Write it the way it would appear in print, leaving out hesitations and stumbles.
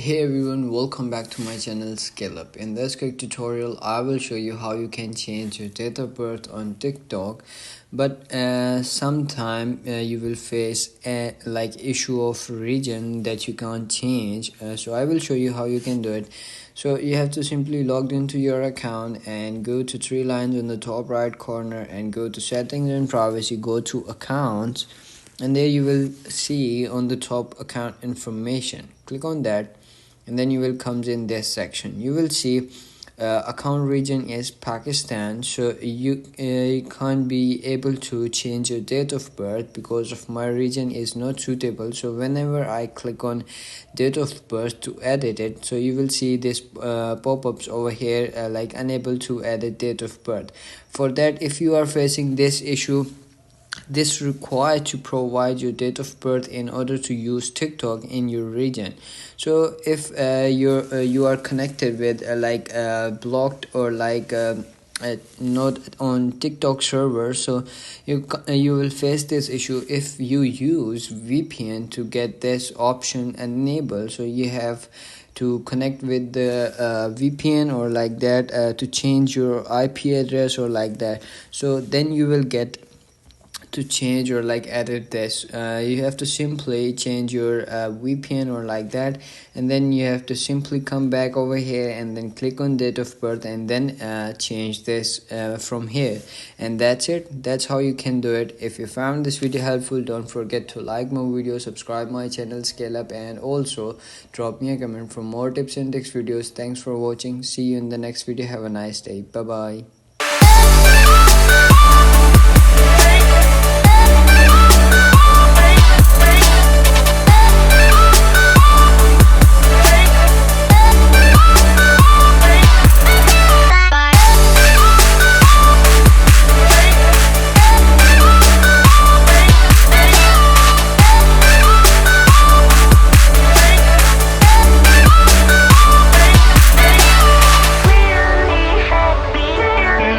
Hey everyone, welcome back to my channel Scale Up. In this quick tutorial, I will show you how you can change your date of birth on TikTok, but sometime you will face a issue of region that you can't change. So I will show you how you can do it. So you have to simply log into your account and go to three lines in the top right corner and go to settings and privacy, go to accounts, and there you will see on the top account information. Click on that and then you will comes in this section. You will see account region is Pakistan, so you can't be able to change your date of birth because of my region is not suitable. So whenever I click on date of birth to edit it, so you will see this pop-ups over here like unable to edit date of birth. For that, if you are facing this issue, this required to provide your date of birth in order to use TikTok in your region. So if you are connected with blocked or not on TikTok server, so you will face this issue if you use VPN to get this option enabled. So you have to connect with the VPN or to change your IP address or like that. So then you will get to change or edit this. You have to simply change your VPN or like that, and then you have to simply come back over here and then click on date of birth and then change this from here, and that's it. That's how you can do it. If you found this video helpful, don't forget to like my video, subscribe my channel Scale Up, and also drop me a comment for more tips and tricks videos. Thanks for watching. See you in the next video. Have a nice day. Bye bye.